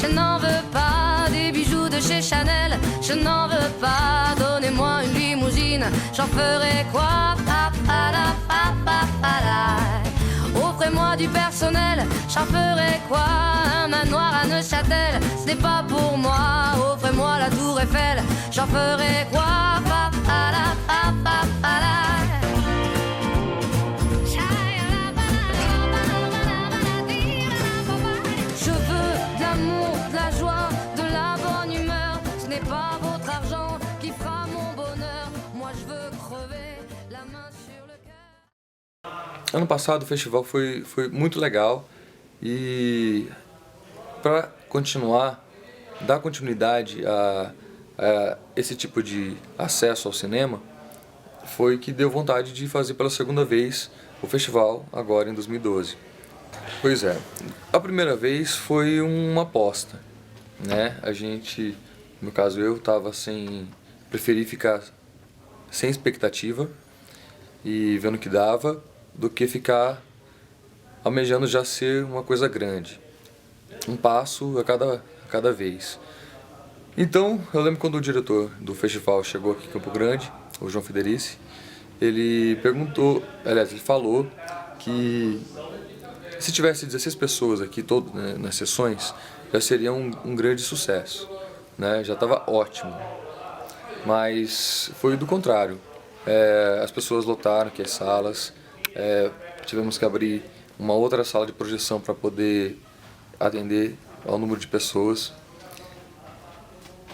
Je n'en veux pas des bijoux de chez Chanel, je n'en veux pas. Donnez-moi une limousine, j'en ferai quoi? Offrez-moi du personnel, j'en ferai quoi? Un manoir à Neuchâtel, ce n'est pas pour moi. Offrez-moi la tour Eiffel, j'en ferai quoi? Je veux de l'amour, de la joie, de la bonne humeur. Ce n'est pas votre argent qui fera mon bonheur. Moi je veux crever la main sur le cœur. Ano passado o festival foi muito legal e para continuar, dar continuidade a esse tipo de acesso ao cinema, foi que deu vontade de fazer pela segunda vez o festival agora em 2012. Pois é, a primeira vez foi uma aposta, né? A gente, no caso eu, preferi ficar sem expectativa e vendo o que dava, do que ficar almejando já ser uma coisa grande. Um passo a cada vez. Então, eu lembro quando o diretor do festival chegou aqui em Campo Grande, o João Federici, ele falou que se tivesse 16 pessoas aqui nas sessões, já seria um grande sucesso, né? Já estava ótimo. Mas foi do contrário. As pessoas lotaram aqui as salas, tivemos que abrir uma outra sala de projeção para poder atender ao número de pessoas.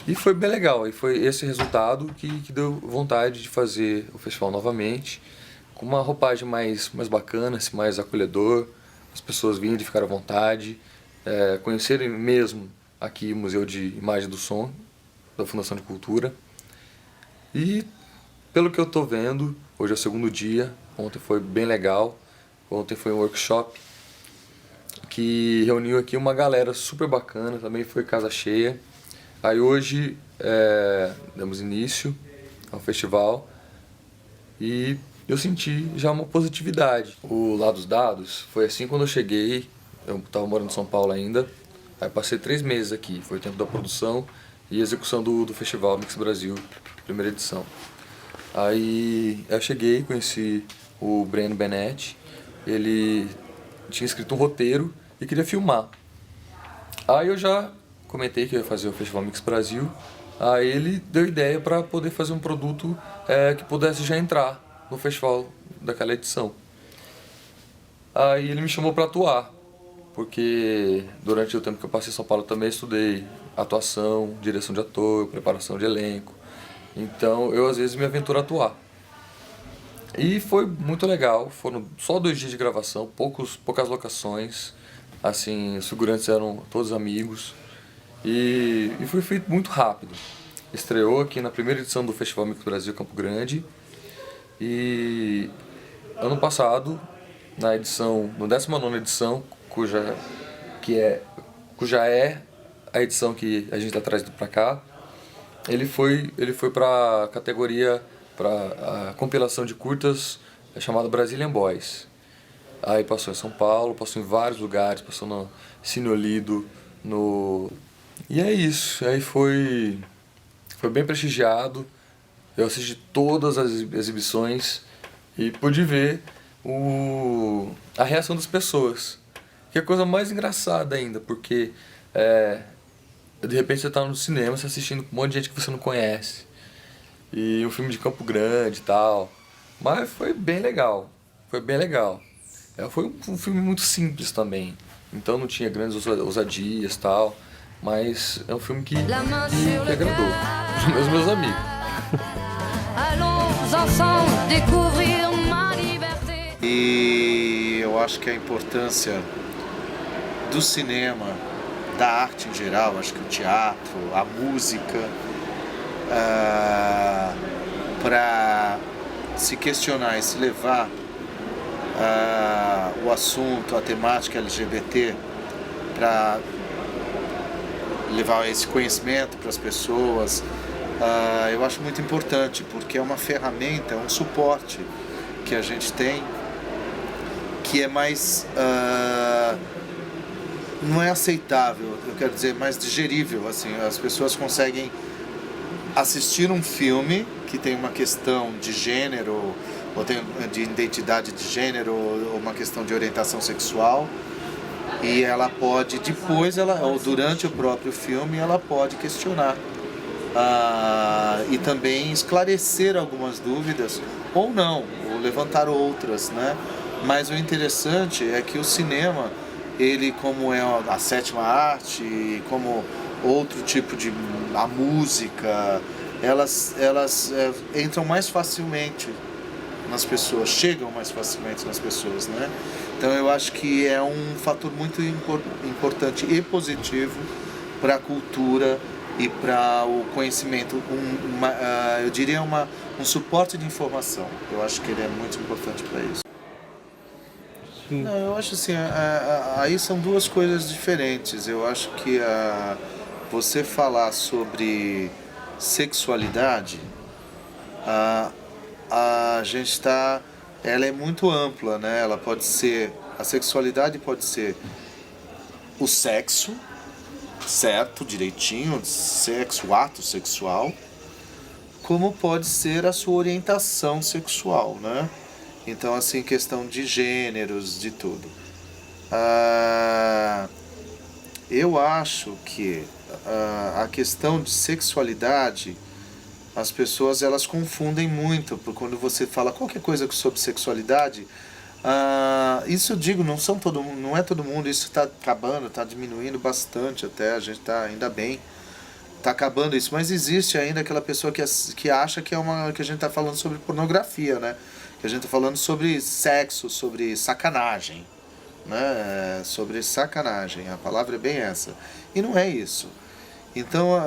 E foi bem legal, e foi esse resultado que deu vontade de fazer o festival novamente, com uma roupagem mais bacana, mais acolhedor, as pessoas vinham e ficaram à vontade, conhecerem mesmo aqui o Museu de Imagem do Som, da Fundação de Cultura. E pelo que eu estou vendo, hoje é o segundo dia, ontem foi bem legal, ontem foi um workshop que reuniu aqui uma galera super bacana, também foi casa cheia. Aí hoje demos início ao festival e eu senti já uma positividade. O Lá dos Dados foi assim quando eu cheguei, eu estava morando em São Paulo ainda, aí passei 3 meses aqui, foi o tempo da produção e execução do Festival Mix Brasil, primeira edição. Aí eu cheguei, conheci o Breno Benetti, ele tinha escrito um roteiro e queria filmar. Aí eu já comentei que eu ia fazer o Festival Mix Brasil, aí ele deu ideia para poder fazer um produto que pudesse já entrar no festival daquela edição. Aí ele me chamou para atuar, porque durante o tempo que eu passei em São Paulo também estudei atuação, direção de ator, preparação de elenco, então eu às vezes me aventuro a atuar. E foi muito legal, foram só 2 dias de gravação, poucas locações, assim, os figurantes eram todos amigos. E foi feito muito rápido. Estreou aqui na primeira edição do Festival Mix Brasil Campo Grande. E ano passado, na 19ª edição, cuja é a edição que a gente está trazendo para cá, ele foi para a categoria, para a compilação de curtas chamada Brazilian Boys. Aí passou em São Paulo, passou em vários lugares, passou no Cine Olido, E é isso, aí foi bem prestigiado, eu assisti todas as exibições e pude ver a reação das pessoas, que é a coisa mais engraçada ainda, porque de repente você está no cinema, você assistindo com um monte de gente que você não conhece, e um filme de Campo Grande e tal, mas foi bem legal, foi bem legal. Foi um filme muito simples também, então não tinha grandes ousadias e tal, mas é um filme que agradou os meus amigos. E eu acho que a importância do cinema, da arte em geral, acho que o teatro, a música, para se questionar e se levar o assunto, a temática LGBT, para levar esse conhecimento para as pessoas, eu acho muito importante, porque é uma ferramenta, é um suporte que a gente tem, que é mais não é aceitável, eu quero dizer, mais digerível, assim, as pessoas conseguem assistir um filme que tem uma questão de gênero, ou tem de identidade de gênero, ou uma questão de orientação sexual, e ela pode, depois, ou durante o próprio filme, ela pode questionar e também esclarecer algumas dúvidas, ou não, ou levantar outras, né? Mas o interessante é que o cinema, ele, como é a sétima arte, como outro tipo de a música, elas entram mais facilmente nas pessoas, chegam mais facilmente nas pessoas, né? Então eu acho que é um fator muito importante e positivo para a cultura e para o conhecimento, eu diria um suporte de informação. Eu acho que ele é muito importante para isso. Não, eu acho assim, aí são duas coisas diferentes. Eu acho que você falar sobre sexualidade, a gente está, ela é muito ampla, né? Ela pode ser, a sexualidade pode ser o sexo, certo, direitinho, sexo, o ato sexual, como pode ser a sua orientação sexual, né? Então, assim, questão de gêneros, de tudo. Eu acho que a questão de sexualidade, as pessoas elas confundem muito, porque quando você fala qualquer coisa sobre sexualidade, isso eu digo, não é todo mundo, isso está acabando, está diminuindo bastante até, a gente está ainda bem, está acabando isso, mas existe ainda aquela pessoa que acha que que a gente está falando sobre pornografia, né? Que a gente está falando sobre sexo, sobre sacanagem, né? Sobre sacanagem, a palavra é bem essa. E não é isso. Então,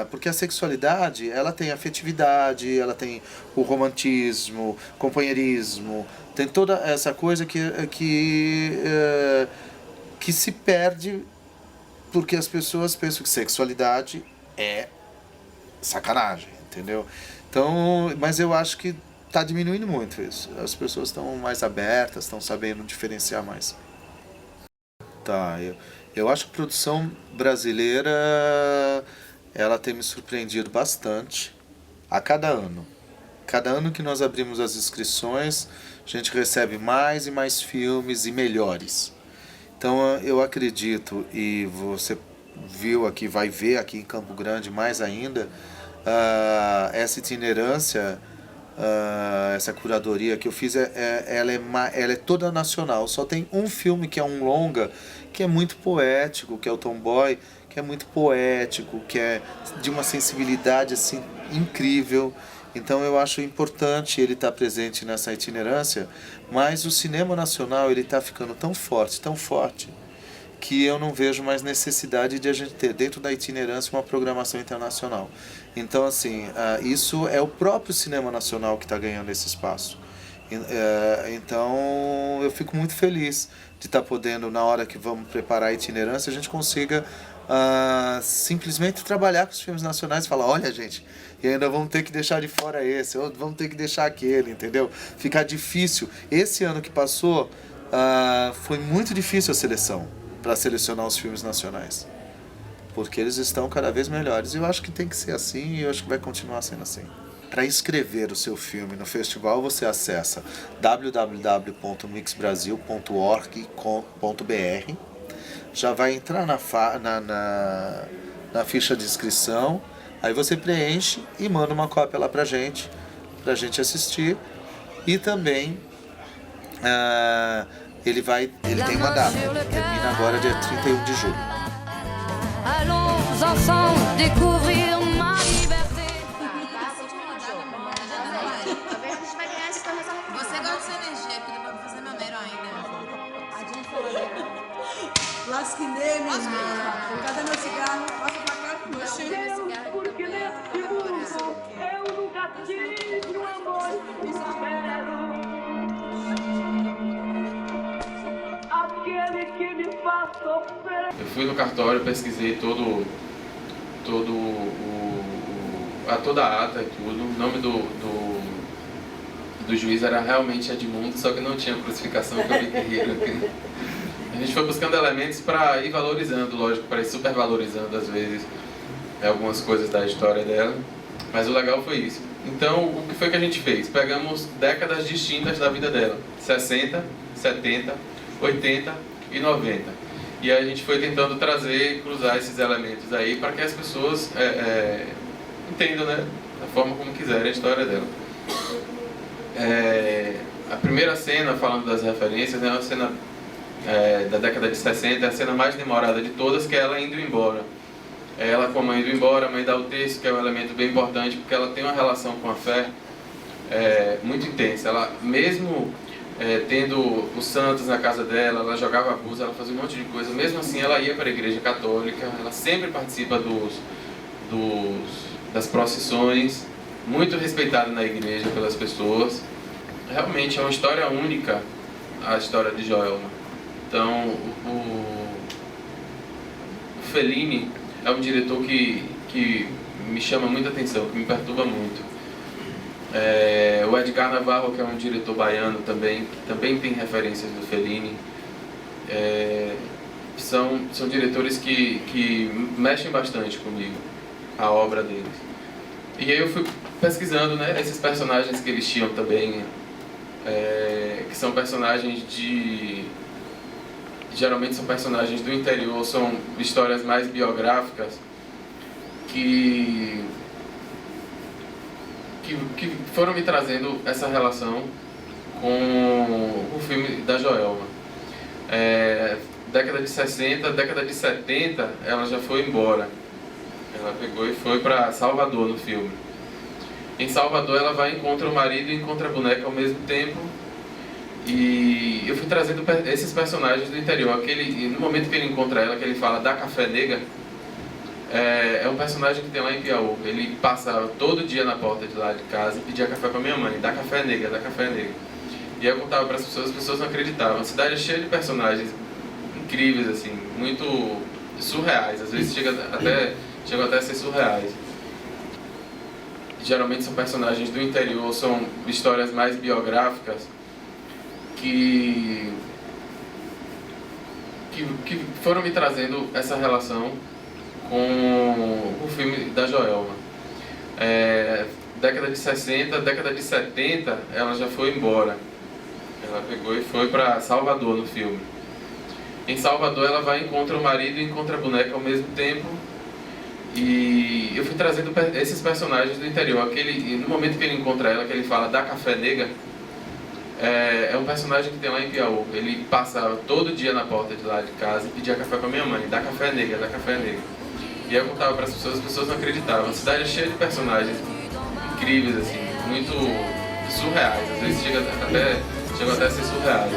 porque a sexualidade, ela tem afetividade, ela tem o romantismo, companheirismo, tem toda essa coisa que se perde porque as pessoas pensam que sexualidade é sacanagem, entendeu? Então, mas eu acho que está diminuindo muito isso. As pessoas estão mais abertas, estão sabendo diferenciar mais. Tá, eu acho que a produção brasileira, ela tem me surpreendido bastante a cada ano. Cada ano que nós abrimos as inscrições, a gente recebe mais e mais filmes e melhores. Então eu acredito, e você viu aqui, vai ver aqui em Campo Grande mais ainda, essa itinerância, essa curadoria que eu fiz, ela é toda nacional. Só tem um filme que é um longa, que é muito poético, que é o Tomboy, que é muito poético, que é de uma sensibilidade assim incrível. Então eu acho importante ele estar presente nessa itinerância, mas o cinema nacional ele está ficando tão forte, que eu não vejo mais necessidade de a gente ter dentro da itinerância uma programação internacional. Então, assim, isso é o próprio cinema nacional que está ganhando esse espaço. Então, eu fico muito feliz de estar podendo, na hora que vamos preparar a itinerância, a gente consiga simplesmente trabalhar com os filmes nacionais e falar, olha, gente, e ainda vamos ter que deixar de fora esse, ou vamos ter que deixar aquele, entendeu? Fica difícil. Esse ano que passou, foi muito difícil a seleção, para selecionar os filmes nacionais, porque eles estão cada vez melhores, e eu acho que tem que ser assim, e eu acho que vai continuar sendo assim. Para inscrever o seu filme no festival, você acessa www.mixbrasil.org.br, já vai entrar na ficha de inscrição, aí você preenche e manda uma cópia lá pra gente assistir, e também ele tem uma data, termina agora dia 31 de julho. Allons ensemble découvrir ma liberté. Você gosta dessa energia, porque depois eu vou fazer meu mero ainda. Lasquinei, minha irmã. Cadê meu cigarro? Passa pra cá com meu cheiro. Porque nesse mundo eu nunca tive um amor sincero. Aquele que me faz sofrer. Eu fui no cartório, pesquisei toda a ata e tudo. O nome do juiz era realmente Edmundo, só que não tinha crucificação que eu vi que riram. A gente foi buscando elementos para ir valorizando, lógico, para ir supervalorizando às vezes algumas coisas da história dela, mas o legal foi isso. Então, o que foi que a gente fez? Pegamos décadas distintas da vida dela, 60, 70, 80 e 90. E aí a gente foi tentando trazer, cruzar esses elementos aí para que as pessoas entendam, né, da forma como quiserem a história dela. A primeira cena, falando das referências, é uma cena da década de 60, é a cena mais demorada de todas, que é ela indo embora. Ela com a mãe indo embora, a mãe dá o texto, que é um elemento bem importante, porque ela tem uma relação com a fé muito intensa. Ela, mesmo tendo os santos na casa dela, ela jogava abuso, ela fazia um monte de coisa, mesmo assim ela ia para a igreja católica, ela sempre participa das procissões, muito respeitada na igreja pelas pessoas. Realmente é uma história única, a história de Joelma. Então, o Fellini é um diretor que me chama muita atenção, que me perturba muito. O Edgar Navarro, que é um diretor baiano também, que também tem referências do Fellini. São diretores que mexem bastante comigo, a obra deles. E aí eu fui pesquisando, né, esses personagens que eles tinham também, que são personagens geralmente são personagens do interior, são histórias mais biográficas que foram me trazendo essa relação com o filme da Joelma. Década de 60, década de 70, ela já foi embora. Ela pegou e foi para Salvador no filme. Em Salvador ela vai, encontra o marido e encontra a boneca ao mesmo tempo. E eu fui trazendo esses personagens do interior. No momento que ele encontra ela, que ele fala "dá café, nega", é um personagem que tem lá em Piauí. Ele passava todo dia na porta de lá de casa e pedia café para minha mãe. "Dá café, nega, dá café, nega". E aí eu contava para as pessoas não acreditavam. A cidade é cheia de personagens incríveis, assim, muito surreais. Às vezes chegam até a ser surreais. Geralmente são personagens do interior, são histórias mais biográficas que foram me trazendo essa relação com o filme da Joelma. Década de 60, década de 70, ela já foi embora. Ela pegou e foi para Salvador no filme. Em Salvador ela vai, encontra o marido e encontra a boneca ao mesmo tempo. E eu fui trazendo esses personagens do interior. No momento que ele encontra ela, que ele fala "dá café, nega", é um personagem que tem lá em Piauí. Ele passava todo dia na porta de lá de casa e pedia café para minha mãe. "Dá café, nega, dá café, nega". E aí eu contava para as pessoas não acreditavam. A cidade é cheia de personagens incríveis, assim, muito surreais. Às vezes chegam até a ser surreais.